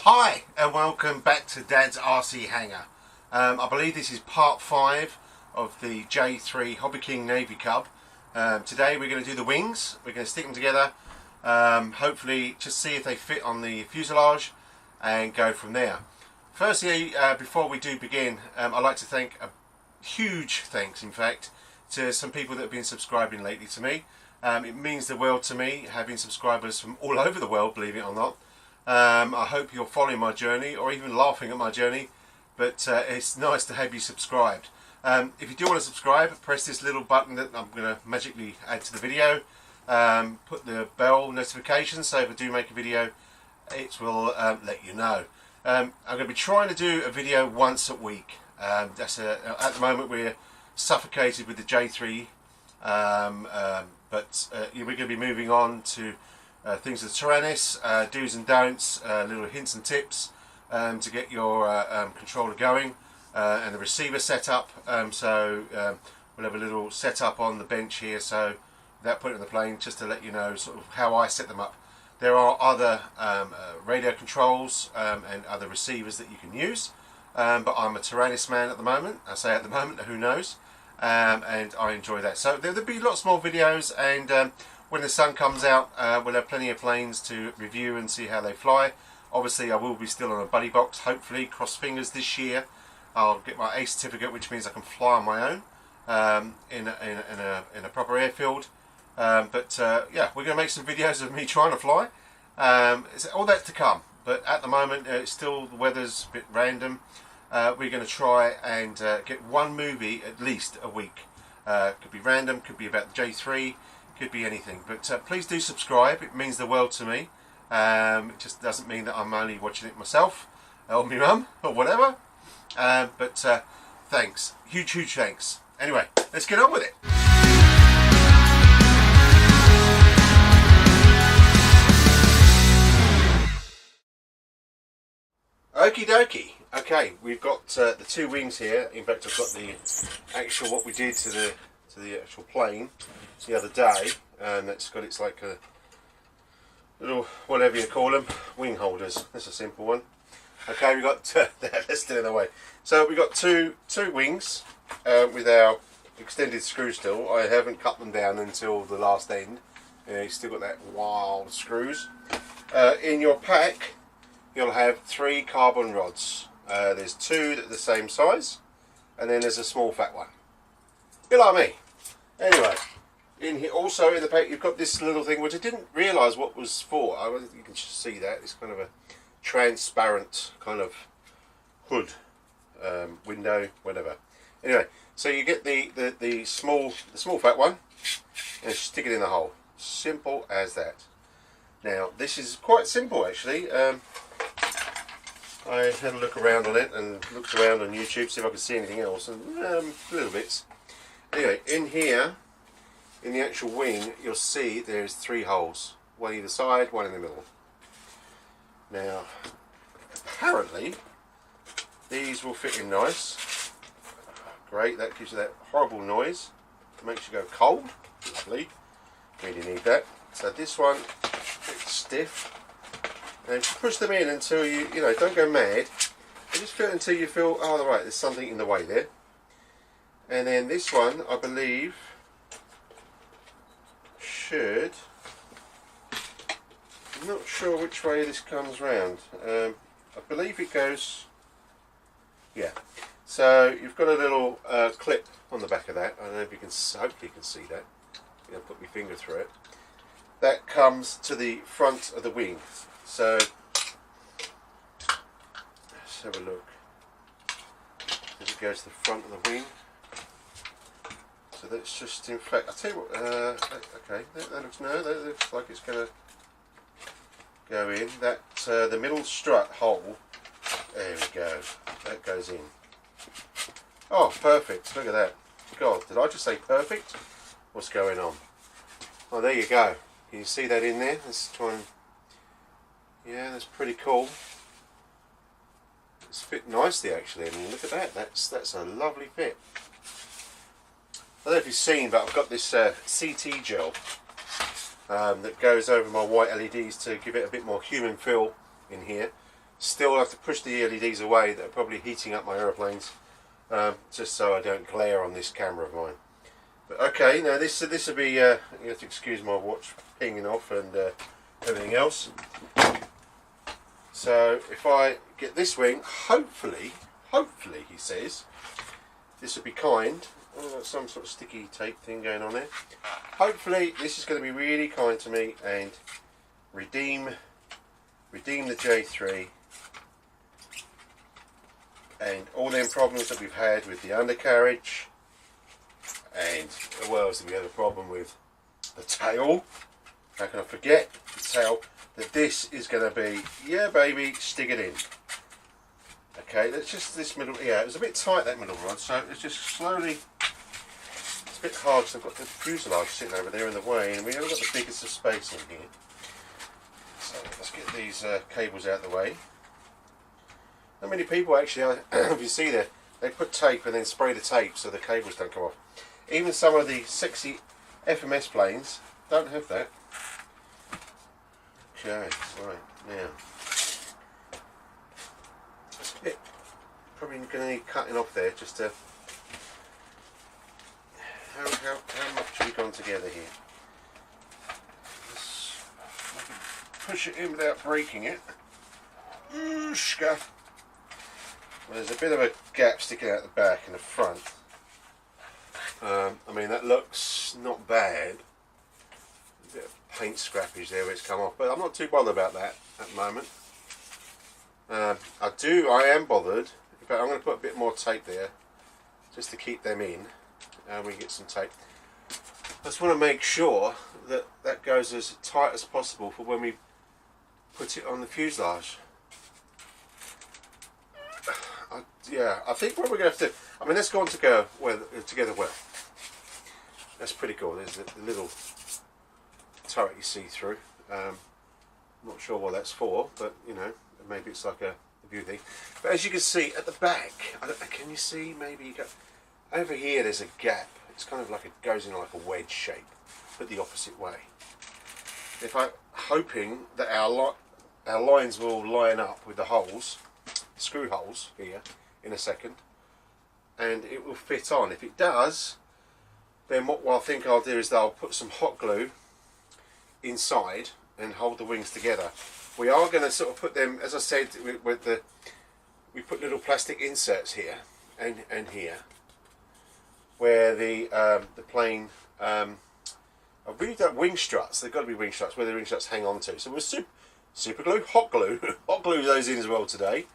Hi and welcome back to Dad's RC Hangar. I believe this is part 5 of the J3 Hobby King Navy Cub. Today we're going to do the wings. We're going to stick them together, hopefully just see if they fit on the fuselage and go from there. Firstly, before we do begin, I'd like to thank a huge thanks, in fact, to some people that have been subscribing lately to me. It means the world to me having subscribers from all over the world, believe it or not. I hope you're following my journey or even laughing at my journey, but it's nice to have you subscribed. If you do want to subscribe, press this little button that I'm going to magically add to the video. Put the bell notification so if I do make a video it will let you know. I'm going to be trying to do a video once a week. At the moment we're suffocated with the J3, but we're going to be moving on to things with Tyrannus, do's and don'ts, little hints and tips to get your controller going, and the receiver set up. So we'll have a little setup on the bench here, so without putting it on the plane, just to let you know sort of how I set them up. There are other radio controls and other receivers that you can use, but I'm a Tyrannus man at the moment. I say at the moment, who knows, and I enjoy that. So there'll be lots more videos, and when the sun comes out, we'll have plenty of planes to review and see how they fly. Obviously I will be still on a buddy box, hopefully, cross fingers, this year I'll get my A certificate, which means I can fly on my own in a proper airfield. Yeah, we're going to make some videos of me trying to fly. All that to come, but at the moment still the weather's a bit random. We're going to try and get one movie at least a week. Could be random, could be about the J3, could be anything, but please do subscribe. It means the world to me. It just doesn't mean that I'm only watching it myself or my mum or whatever, but thanks, huge thanks. Anyway, let's get on with it. Okie dokie. Okay, we've got the two wings here. In fact, I've got the actual what we did to the actual plane the other day, and it's got its like a little, whatever you call them, wing holders. That's a simple one. Okay, we got let's do it away. So we got two wings with our extended screw still. I haven't cut them down until the last end. You've still got that wild screws. In your pack you'll have 3 carbon rods. There's 2 that are the same size, and then there's a small fat one. You're like me. Anyway, in here also in the pack you've got this little thing which I didn't realise what was for. You can just see that it's kind of a transparent kind of hood, window, whatever. Anyway, so you get the small fat one and stick it in the hole. Simple as that. Now this is quite simple actually. I had a look around on it and looked around on YouTube, see if I could see anything else, and little bits. Anyway, in here, in the actual wing, you'll see there's 3 holes. One either side, one in the middle. Now, apparently, these will fit in nice. Great, that gives you that horrible noise. It makes you go cold. Lovely. Really need that. So this one, a bit stiff. And push them in until you don't go mad. Just feel until you feel, oh right, there's something in the way there. And then this one, I believe, should. I'm not sure which way this comes round. I believe it goes. Yeah. So you've got a little clip on the back of that. I don't know if you can. Hopefully you can see that. I'm going to put my finger through it. That comes to the front of the wing. So let's have a look. As it goes to the front of the wing. So that's just, in fact, I'll tell you what. Okay, that looks like it's going to go in. That the middle strut hole. There we go. That goes in. Oh, perfect! Look at that. God, did I just say perfect? What's going on? Oh, there you go. Can you see that in there? Let's try and. Yeah, that's pretty cool. It's fit nicely actually. I mean, look at that. That's a lovely fit. I don't know if you've seen, but I've got this CT gel that goes over my white LEDs to give it a bit more human feel in here. Still have to push the LEDs away that are probably heating up my aeroplanes, just so I don't glare on this camera of mine. But okay, now this will be, you have to excuse my watch pinging off and everything else. So if I get this wing, hopefully he says, this will be kind. Oh, some sort of sticky tape thing going on there. Hopefully this is going to be really kind to me and redeem the J3 and all them problems that we've had with the undercarriage, and well, else we had a problem with the tail. How can I forget the tail? That this is going to be, yeah baby, stick it in. Okay, that's just this middle, yeah, it was a bit tight, that middle rod, so it's just slowly, it's a bit hard because I've got the fuselage sitting over there in the way and we haven't got the biggest of space in here. So let's get these cables out of the way. Not many people actually, if you see there, they put tape and then spray the tape so the cables don't come off. Even some of the sexy FMS planes don't have that. Okay, right, now. Probably going to need cutting off there just to. How much have we gone together here? Push it in without breaking it. Well, there's a bit of a gap sticking out the back and the front. I mean, that looks not bad. A bit of paint scrappage there where it's come off, but I'm not too bothered about that at the moment. I am bothered, but I'm going to put a bit more tape there just to keep them in, and we get some tape. I just want to make sure that that goes as tight as possible for when we put it on the fuselage. Yeah, I think what we're going to have to, I mean, that's going to go together well. That's pretty cool. There's the little turret you see through. I'm not sure what that's for, but you know, maybe it's like a view thing. But as you can see at the back, can you see? Maybe you go over here. There's a gap. It's kind of like it goes in like a wedge shape, but the opposite way. If I'm hoping that our lines will line up with the holes, screw holes here in a second, and it will fit on. If it does, then what I think I'll do is that I'll put some hot glue inside and hold the wings together. We are going to sort of put them, as I said, we put little plastic inserts here and here, where the plane, I really don't, wing struts, they've got to be wing struts, where the wing struts hang on to. So we'll super glue, hot glue those in as well today.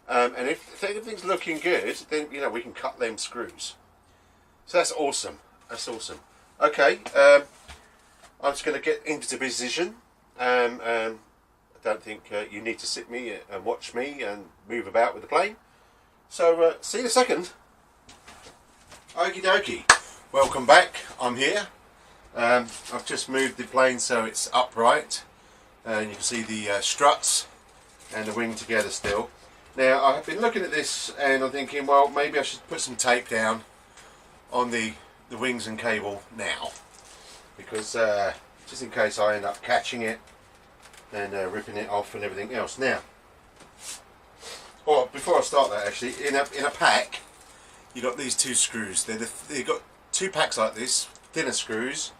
And if everything's looking good, then you know we can cut them screws. So that's awesome. That's awesome. Okay, I'm just going to get into position. I don't think you need to sit me and watch me and move about with the plane. So see you in a second. Okie dokie. Welcome back. I'm here. I've just moved the plane so it's upright, and you can see the struts and the wing together still. Now I've been looking at this and I'm thinking, well, maybe I should put some tape down on the wings and cable now, because just in case I end up catching it and ripping it off and everything else. Now, well, before I start that, actually, in a pack, you got these two screws. They've got two packs like this, thinner screws,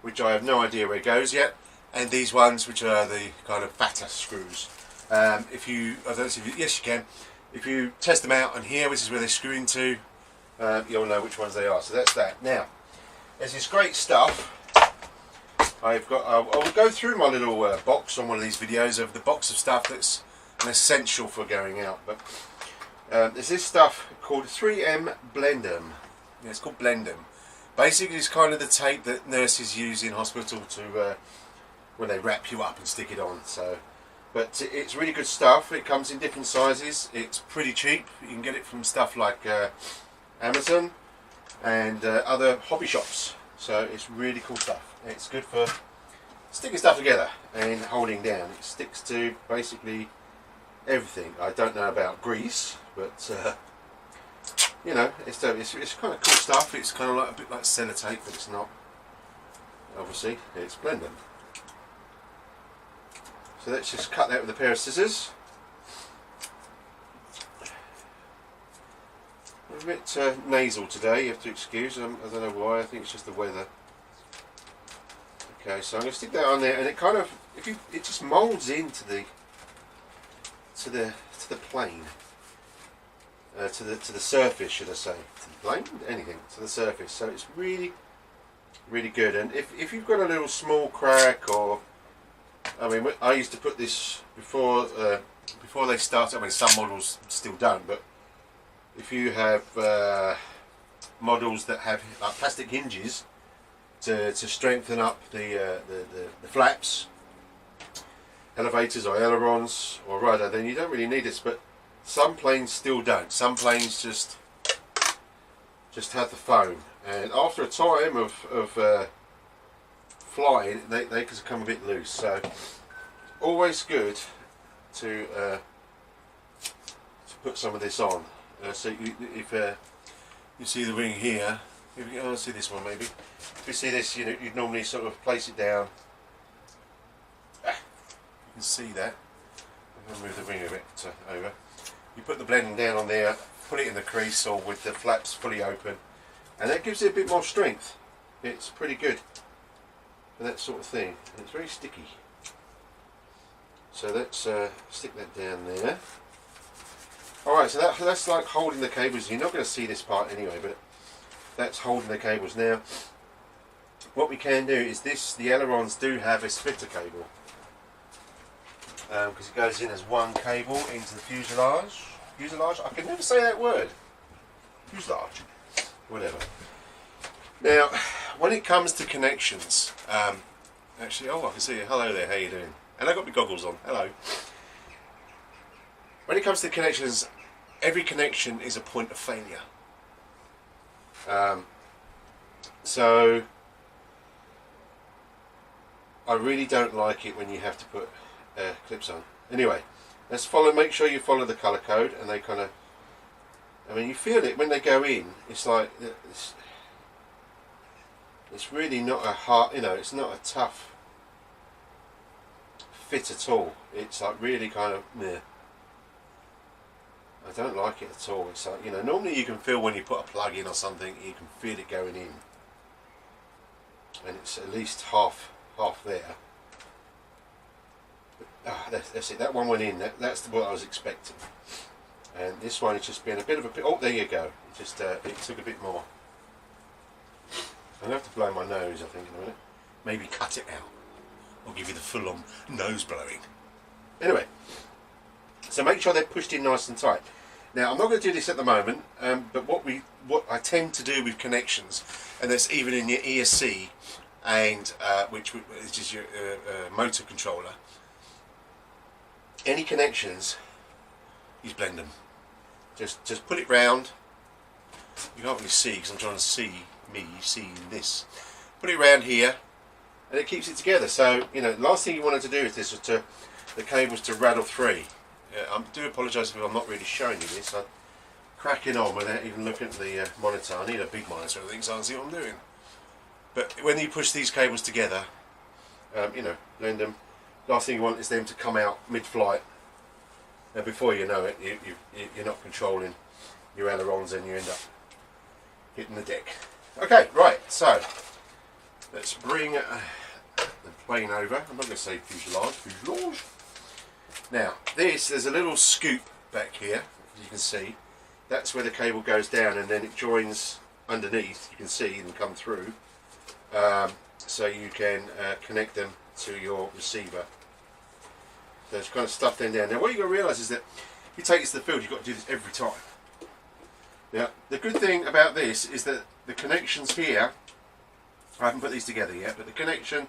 which I have no idea where it goes yet, and these ones, which are the kind of fatter screws. If you, I don't know if you, yes you can, if you test them out on here, which is where they screw into, you'll know which ones they are. So that's that. Now, there's this great stuff. I've got, I will go through my little box on one of these videos of the box of stuff that's an essential for going out. But there's this stuff called 3M Blendem. Yeah, it's called Blendem. Basically, it's kind of the tape that nurses use in hospital to when they wrap you up and stick it on. So, but it's really good stuff. It comes in different sizes. It's pretty cheap. You can get it from stuff like Amazon and other hobby shops. So it's really cool stuff. It's good for sticking stuff together and holding down. It sticks to basically everything. I don't know about grease, but you know, it's kind of cool stuff. It's kind of like a bit like sellotape, but it's not. Obviously, it's Blendem. So let's just cut that with a pair of scissors. I'm a bit nasal today, you have to excuse. I don't know why, I think it's just the weather. Okay, so I'm going to stick that on there, and it kind of, it just moulds into the plane, to the surface, should I say? To the plane, anything, to the surface. So it's really, really good. And if you've got a little small crack, or I mean, I used to put this before they started. I mean, some models still don't, but if you have models that have like plastic hinges to strengthen up the flaps, elevators or ailerons or rudder, then you don't really need this. But some planes still don't. Some planes just have the foam, and after a time of flying, they can come a bit loose. So always good to put some of this on. So if you see the wing here, if you see this one maybe. If you see this, you'd normally sort of place it down. You can see that. I'm going to move the wing a bit over. You put the blending down on there, put it in the crease or with the flaps fully open, and that gives it a bit more strength. It's pretty good for that sort of thing. And it's very sticky. So let's stick that down there. Alright, so that's like holding the cables. You're not going to see this part anyway, but that's holding the cables. Now, what we can do is the ailerons do have a splitter cable, because it goes in as one cable into the fuselage. I can never say that word. Fuselage. Whatever. Now, when it comes to connections, actually, I can see you. Hello there, how you doing? And I've got my goggles on. Hello. When it comes to connections, every connection is a point of failure. So I really don't like it when you have to put clips on. Anyway, let's make sure you follow the colour code, and they kind of, I mean, you feel it when they go in. It's like, it's really not a hard, it's not a tough fit at all. It's like really kind of meh. I don't like it at all. It's like, normally you can feel when you put a plug in or something, you can feel it going in, and it's at least half there. But, that's it. That one went in. That's what I was expecting. And this one is just being a bit of a. Oh, there you go. It just it took a bit more. I'm gonna have to blow my nose, I think, in a minute. Maybe cut it out. I'll give you the full-on nose blowing. Anyway. So make sure they're pushed in nice and tight. Now, I'm not going to do this at the moment, but what I tend to do with connections, and that's even in your ESC, and which is your motor controller, any connections, you blend them. Just put it round. You can't really see because I'm trying to see me seeing this. Put it round here, and it keeps it together. So the last thing you wanted to do is the cables to rattle free. I do apologise if I'm not really showing you this. I'm cracking on without even looking at the monitor. I need a big monitor, I think, so I can see what I'm doing. But when you push these cables together, blend them. Last thing you want is them to come out mid-flight. And before you know it, you're not controlling your ailerons, and you end up hitting the deck. Okay, right. So let's bring the plane over. I'm not going to say fuselage. Now, there's a little scoop back here, as you can see. That's where the cable goes down, and then it joins underneath, you can see, and come through. So you can connect them to your receiver. So it's kind of stuffed in there. Now, what you've got to realise is that if you take this to the field, you've got to do this every time. Now, the good thing about this is that the connections here, I haven't put these together yet, but the connection,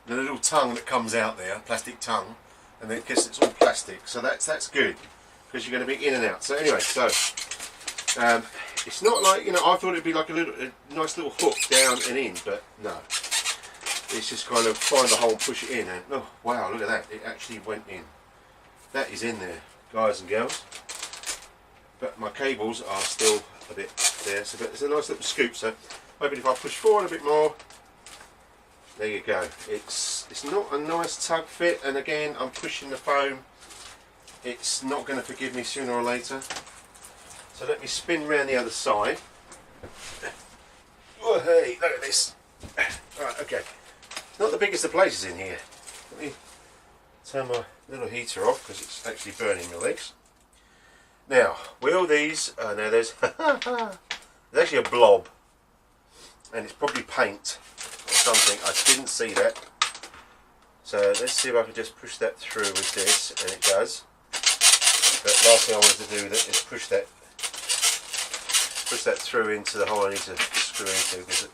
the little tongue that comes out there, plastic tongue, and then because it's all plastic, so that's good, because you're going to be in and out. So anyway, so it's not like, I thought it'd be like a nice little hook down and in, but no. It's just kind of find the hole, push it in, and oh wow, look at that, it actually went in. That is in there, guys and girls. But my cables are still a bit there, so it's a nice little scoop. So maybe if I push forward a bit more, there you go. It's not a nice tug fit, and again, I'm pushing the foam. It's not going to forgive me sooner or later. So let me spin round the other side. Oh, hey, look at this. Right, okay. Not the biggest of places in here. Let me turn my little heater off because it's actually burning my legs. Now, will these, now there's actually a blob, and it's probably paint or something. I didn't see that. So let's see if I can just push that through with this, and it does. But last thing I wanted to do is push that through into the hole I need to screw into, because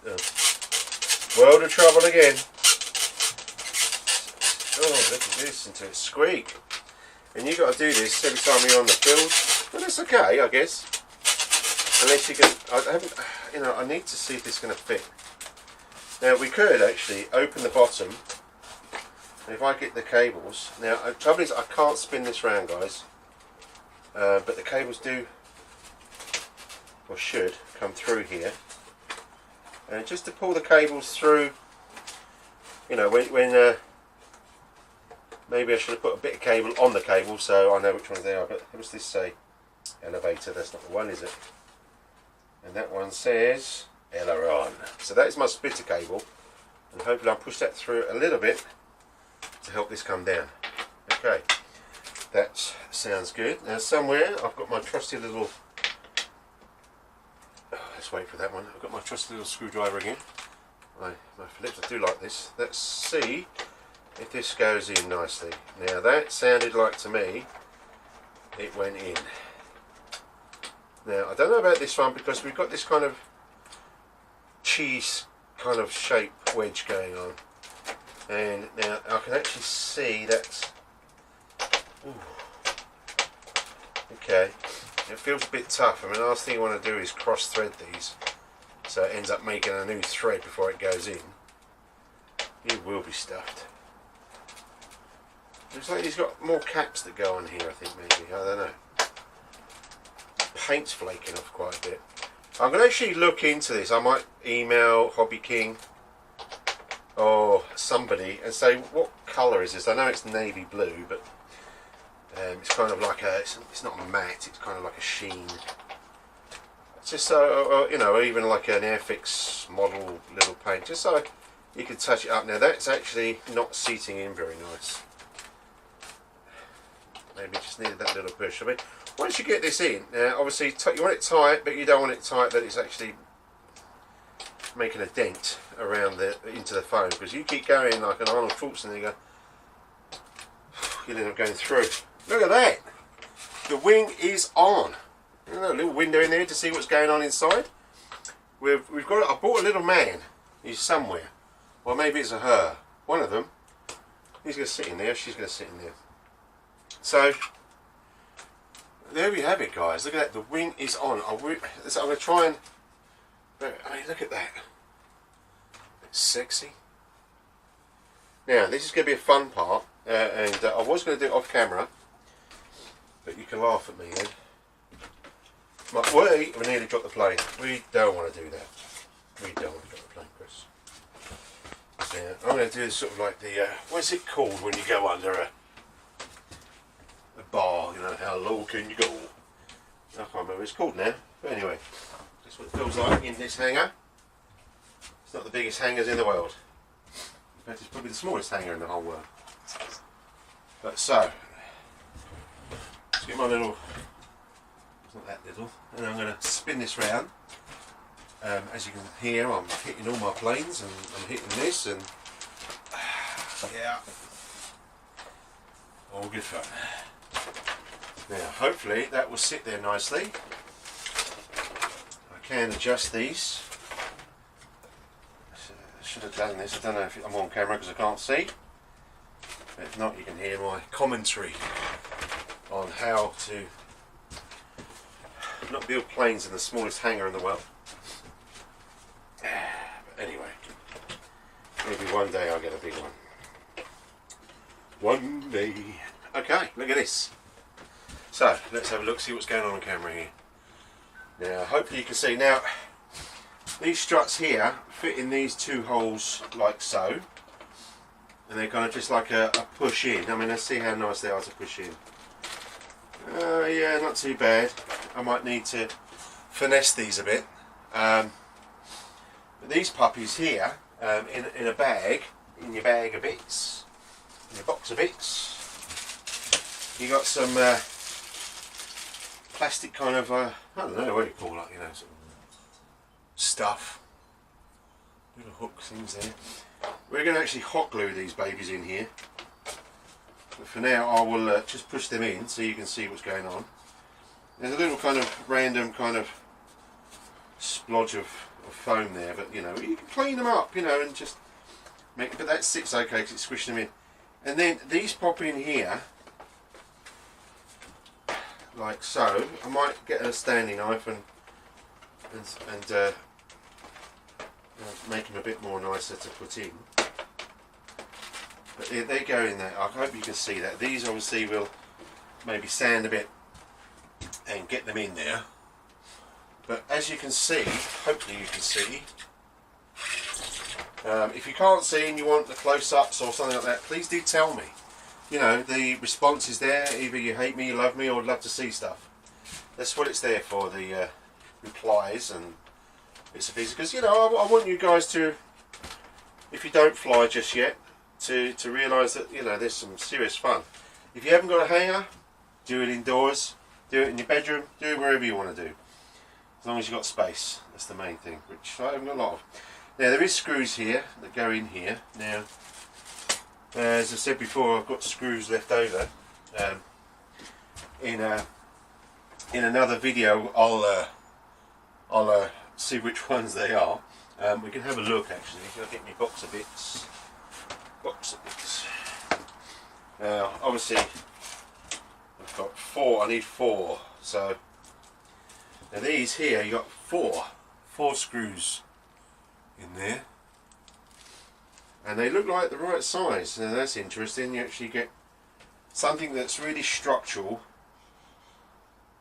world of trouble again. Oh, look at this, until it squeak. And you've got to do this every time you're on the field. But that's okay, I guess. Unless you can, I haven't, you know, I need to see if this is going to fit. Now we could actually open the bottom. And if I get the cables, now the trouble is I can't spin this round, guys. But the cables do, or should, come through here. And just to pull the cables through, you know, when maybe I should have put a bit of cable on the cable so I know which ones they are. But what does this say? Elevator. That's not the one, is it? And that one says aileron. So that is my splitter cable, and hopefully I'll push that through a little bit to help this come down. Okay, that sounds good. Now somewhere I've got my trusty little, let's wait for that one. I've got my trusty little screwdriver again. My Phillips, I do like this. Let's see if this goes in nicely. Now that sounded like to me it went in. Now I don't know about this one because we've got this kind of cheese kind of shape wedge going on, and now I can actually see that. Ooh. Okay, it feels a bit tough. I mean, the last thing you want to do is cross thread these so it ends up making a new thread before it goes in. It will be stuffed. Looks like he's got more caps that go on here, I think, maybe. I don't know. Paint's flaking off quite a bit. I'm going to actually look into this. I might email Hobby King or somebody and say, what colour is this? I know it's navy blue, but it's kind of like a, it's not matte, it's kind of like a sheen. It's just so, you know, even like an Airfix model little paint, just so you can touch it up. Now that's actually not seating in very nice. Maybe just needed that little push. I mean, once you get this in, obviously you want it tight, but you don't want it tight that it's actually making a dent around into the foam, because you keep going like an Arnold Schwarzenegger, you go, you'll end up going through. Look at that! The wing is on. A little window in there to see what's going on inside. We've got. I bought a little man. He's somewhere. Well, maybe it's a her. One of them. He's going to sit in there. She's going to sit in there. So there we have it, guys. Look at that. The wing is on. I'm going to try and. I mean, look at that. It's sexy. Now this is going to be a fun part, and I was going to do it off camera, but you can laugh at me then. We nearly dropped the plane. We don't want to do that. We don't want to drop the plane, Chris. Yeah, I'm going to do sort of like the, what's it called when you go under a bar, you know, how low can you go? I can't remember what it's called now. But anyway, that's what it feels like in this hangar. It's not the biggest hangars in the world. In fact, it's probably the smallest hangar in the whole world. But so, let's get my little, it's not that little, and I'm going to spin this round. As you can hear, I'm hitting all my planes, and I'm hitting this, and yeah, all good fun. Now, hopefully that will sit there nicely. I can adjust these. I should have done this. I don't know if I'm on camera because I can't see. But if not, you can hear my commentary on how to not build planes in the smallest hangar in the world. But anyway, maybe one day I'll get a big one. One day. Okay, look at this. So let's have a look, see what's going on camera here. Now, hopefully you can see. Now, these struts here fit in these two holes like so, and they're kind of just like a push in. I mean, let's see how nice they are to push in. Yeah, not too bad. I might need to finesse these a bit. But these puppies here, in a bag, in your bag of bits, in your box of bits, you got some plastic kind of, I don't know what you call it, you know, sort of stuff, little hook things there. We're going to actually hot glue these babies in here, but for now I will just push them in so you can see what's going on. There's a little kind of random kind of splodge of foam there, but you know, you can clean them up, you know, and just make, but that sits okay because it's squishing them in. And then these pop in here like so. I might get a Stanley knife and make them a bit more nicer to put in. But they go in there. I hope you can see that. These obviously will maybe sand a bit and get them in there. But as you can see, hopefully you can see, if you can't see and you want the close-ups or something like that, please do tell me. You know, the response is there. Either you hate me, you love me, or would love to see stuff. That's what it's there for, the replies and bits and pieces. Because, you know, I want you guys to, if you don't fly just yet, to realise that, you know, there's some serious fun. If you haven't got a hangar, do it indoors, do it in your bedroom, do it wherever you want to do. As long as you've got space, that's the main thing, which I haven't got a lot of. Now there is screws here that go in here. Now, as I said before, I've got screws left over. In another video, I'll see which ones they are. We can have a look actually. I'll get my box of bits. Now, obviously, I've got 4. I need 4. So. Now these here, you got four screws in there, and they look like the right size. Now that's interesting. You actually get something that's really structural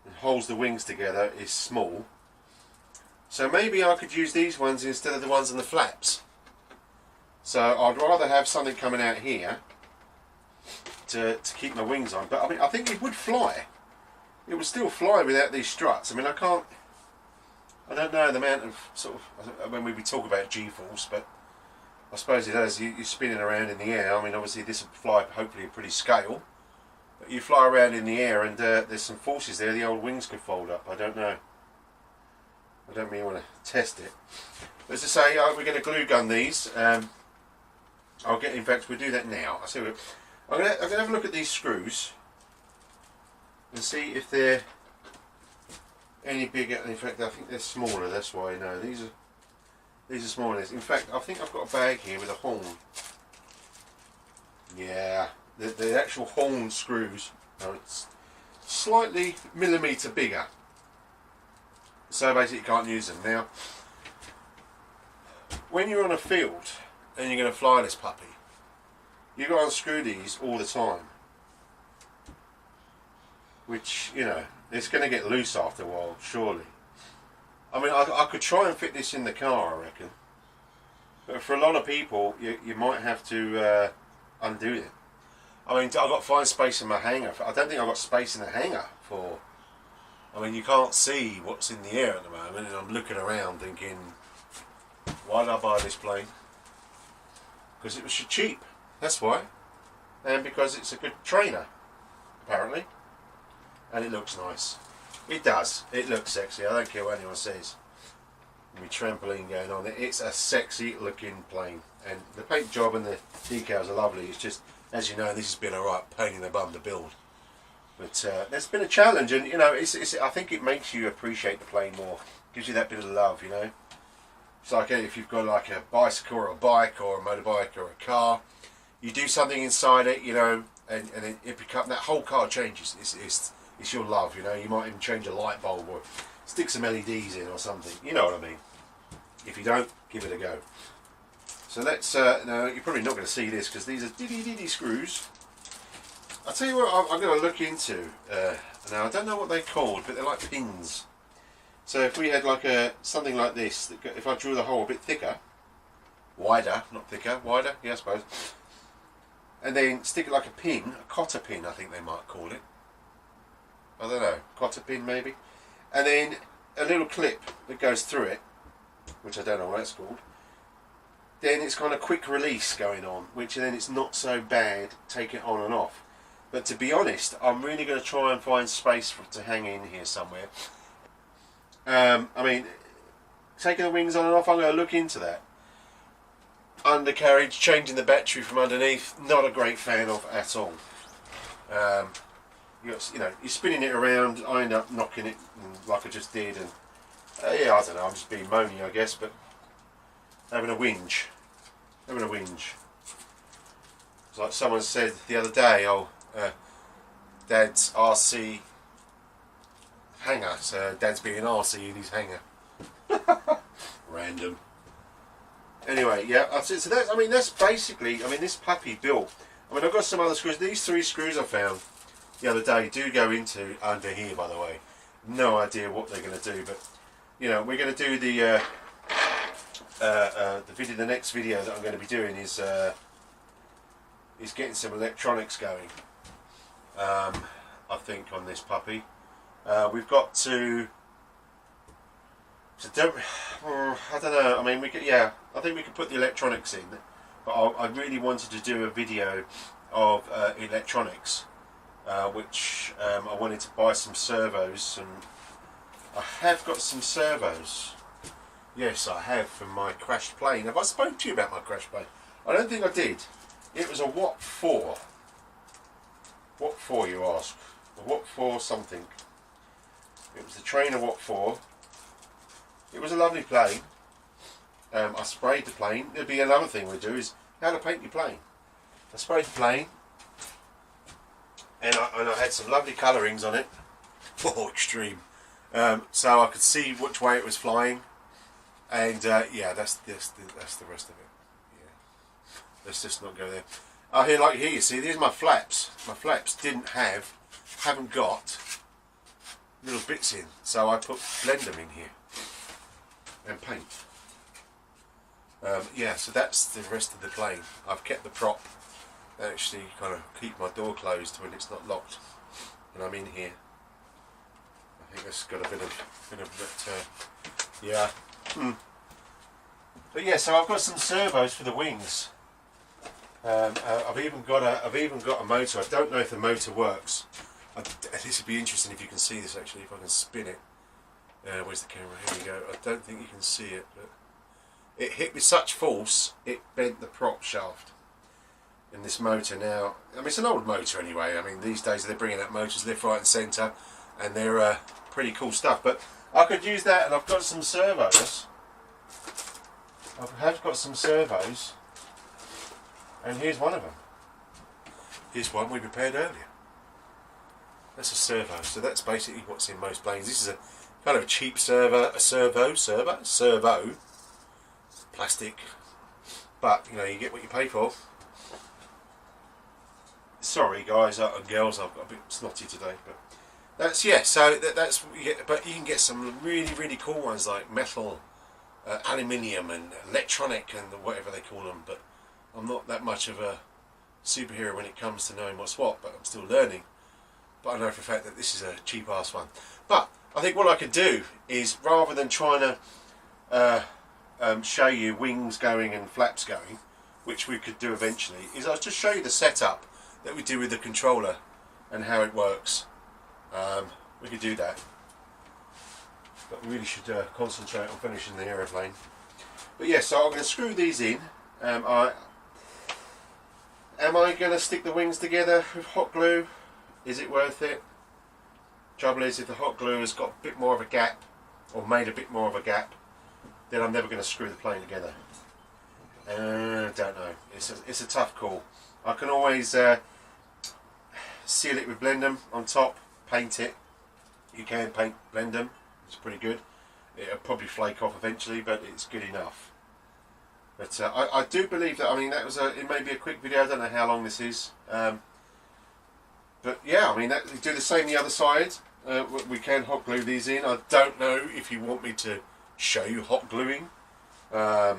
and holds the wings together, is small. So maybe I could use these ones instead of the ones in the flaps. So I'd rather have something coming out here to keep my wings on. But I mean, I think it would fly. It would still fly without these struts. I mean, I don't know the amount of sort of, when we talk about G-force, but I suppose it does. You're spinning around in the air. I mean, obviously this will fly hopefully a pretty scale, but you fly around in the air and there's some forces there. The old wings could fold up. I don't know. I don't really want to test it. But as I say, we're going to glue gun these. I'll get. In fact, we'll do that now. I'm going to have a look at these screws and see if they're any bigger. In fact, I think they're smaller. That's why. No, these are smaller. In fact, I think I've got a bag here with a horn. Yeah, the actual horn screws are slightly millimetre bigger. So basically, you can't use them now. When you're on a field and you're going to fly this puppy, you've got to unscrew these all the time. Which, you know, it's going to get loose after a while, surely. I mean, I could try and fit this in the car, I reckon. But for a lot of people, you might have to undo it. I mean, I've got to find space in my hangar. I don't think I've got space in the hangar for... I mean, you can't see what's in the air at the moment, and I'm looking around thinking, why did I buy this plane? Because it was cheap, that's why. And because it's a good trainer, apparently. And it looks nice. It does. It looks sexy. I don't care what anyone says. My trampoline going on. It's a sexy looking plane. And the paint job and the decals are lovely. It's just, as you know, this has been a right pain in the bum to build. But there's been a challenge, and you know, I think it makes you appreciate the plane more. Gives you that bit of love, you know. It's like if you've got like a bicycle or a bike or a motorbike or a car, you do something inside it, you know, and it becomes, that whole car changes. It's your love, you know. You might even change a light bulb or stick some LEDs in or something. You know what I mean. If you don't, give it a go. So let's. Now you're probably not going to see this because these are diddy screws. I'll tell you what I'm going to look into. Now I don't know what they're called, but they're like pins. So if we had like something like this, if I drew the hole a bit thicker, wider, not thicker, wider, yeah, I suppose, and then stick it like a pin, a cotter pin, I think they might call it. I don't know, cotter pin maybe. and then a little clip that goes through it, which I don't know what that's called. Then it's kind of quick release going on, which then it's not so bad taking it on and off. But to be honest, I'm really going to try and find space to hang in here somewhere. I mean, taking the wings on and off, I'm going to look into that. Undercarriage, changing the battery from underneath, not a great fan of at all. You know, you're spinning it around, I end up knocking it like I just did, and yeah, I don't know, I'm just being moany, I guess, but having a whinge. It's like someone said the other day, oh, Dad's RC Hangar, so Dad's being RC in his hangar. Random. Anyway, yeah, so that's, I mean, that's basically, I mean, this puppy built, I mean, I've got some other screws. These 3 screws I found the other day do go into under here, by the way. No idea what they're going to do, but, you know, we're going to do the video, the next video that I'm going to be doing is getting some electronics going, I think, on this puppy. We've got to I don't know, I mean, we could, yeah, I think we could put the electronics in, but I really wanted to do a video of electronics, which I wanted to buy some servos, and I have got some servos. Yes, I have, from my crashed plane. Have I spoken to you about my crashed plane? I don't think I did. It was a What for? What for, you ask? A What for something. It was the trainer What for. It was a lovely plane. I sprayed the plane. There'd be another thing we do is how to paint your plane. I sprayed the plane, and I had some lovely colourings on it. Oh, extreme. So I could see which way it was flying, and yeah, that's the rest of it. Yeah, let's just not go there. Oh, here, like here, you see, these are my flaps. My flaps haven't got little bits in, so I blend them in here and paint. Yeah, so that's the rest of the plane. I've kept the prop that actually kind of keep my door closed when it's not locked, and I'm in here. I think that's got a bit of that, yeah. But yeah, so I've got some servos for the wings. I've even got a motor. I don't know if the motor works. This would be interesting if you can see this actually, if I can spin it. Where's the camera? Here we go. I don't think you can see it, but it hit with such force it bent the prop shaft in this motor. Now, I mean, it's an old motor anyway. I mean, these days they're bringing out motors left, right and centre, and they're pretty cool stuff. But I could use that, and I've got some servos. I have got some servos, and here's one of them. Here's one we prepared earlier. That's a servo, so that's basically what's in most planes. This is a kind of a cheap servo, plastic, but you know, you get what you pay for. Sorry guys and girls, I've got a bit snotty today, but that's, yeah, so that's what you get. But you can get some really cool ones like metal, aluminium and electronic and whatever they call them, but I'm not that much of a superhero when it comes to knowing what's what, but I'm still learning. But I know for a fact that this is a cheap ass one. But I think what I could do is, rather than trying to show you wings going and flaps going, which we could do eventually, is I'll just show you the setup that we do with the controller and how it works. We could do that, but we really should concentrate on finishing the aeroplane. But yeah, so I'm going to screw these in. Am I going to stick the wings together with hot glue? Is it worth it? Trouble is, if the hot glue has got a bit more of a gap, or made a bit more of a gap, then I'm never going to screw the plane together. Don't know. It's a tough call. I can always seal it with Blendem on top, paint it. You can paint Blendem. It's pretty good. It'll probably flake off eventually, but it's good enough. But I do believe that. I mean, that was it may be a quick video. I don't know how long this is. But yeah, I mean, we do the same the other side. We can hot glue these in. I don't know if you want me to show you hot gluing, but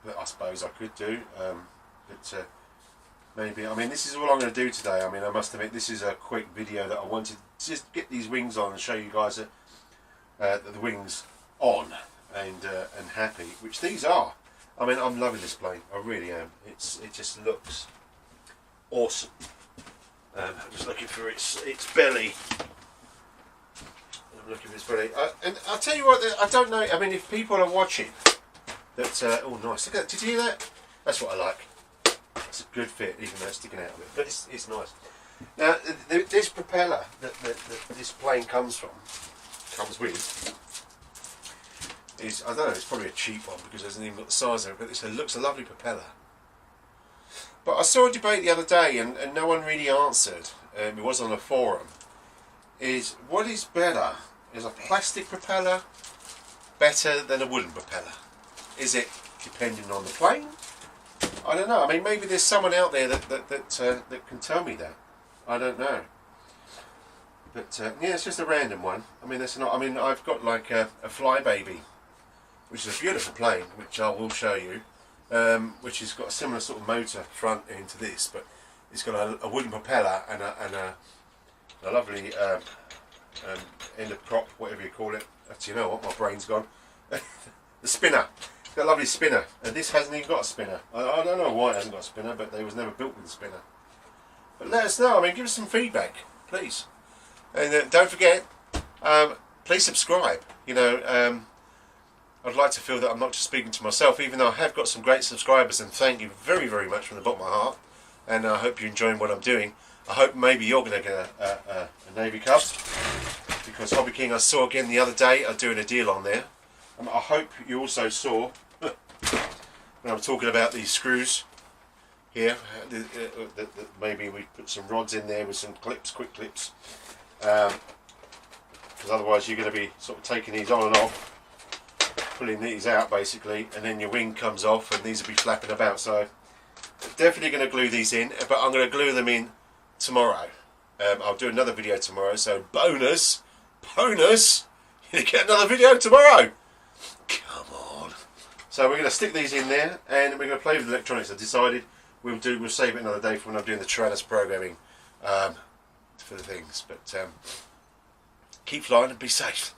I suppose I could do. But maybe, I mean, this is all I'm going to do today. I mean, I must admit, this is a quick video that I wanted to just get these wings on and show you guys the wings on and happy, which these are. I mean, I'm loving this plane. I really am. It just looks awesome. I'm just looking for its belly. I'm looking for its belly. And I'll tell you what, I don't know. I mean, if people are watching, that oh nice. Look at that. Did you hear that? That's what I like. It's a good fit, even though it's sticking out of it. But it's nice. Now, this propeller that this plane comes with, is, I don't know, it's probably a cheap one because it hasn't even got the size of it, but it looks a lovely propeller. But I saw a debate the other day and no one really answered, it was on a forum, is what is better? Is a plastic propeller better than a wooden propeller? Is it depending on the plane? I don't know. I mean, maybe there's someone out there that can tell me that. I don't know. But yeah, it's just a random one. I mean, that's not. I mean, I've got like a Flybaby, which is a beautiful plane, which I will show you, which has got a similar sort of motor front end to this, but it's got a wooden propeller and a lovely end of prop, whatever you call it. Actually, you know what? My brain's gone. The spinner. It's got a lovely spinner, and this hasn't even got a spinner. I don't know why it hasn't got a spinner, but they was never built with a spinner. But let us know. I mean, give us some feedback, please. And don't forget, please subscribe. You know, I'd like to feel that I'm not just speaking to myself, even though I have got some great subscribers, and thank you very, very much from the bottom of my heart. And I hope you're enjoying what I'm doing. I hope maybe you're going to get a Navy Cup, because Hobby King, I saw again the other day, are doing a deal on there. I hope you also saw when I'm talking about these screws here, maybe we put some rods in there with some clips, quick clips, because otherwise you're going to be sort of taking these on and off, pulling these out basically, and then your wing comes off and these will be flapping about. So definitely going to glue these in, but I'm going to glue them in tomorrow. I'll do another video tomorrow, so bonus, you get another video tomorrow. Come on. So we're going to stick these in there and we're going to play with the electronics. I decided we'll save it another day for when I'm doing the Tyrannus programming for the things. But keep flying and be safe.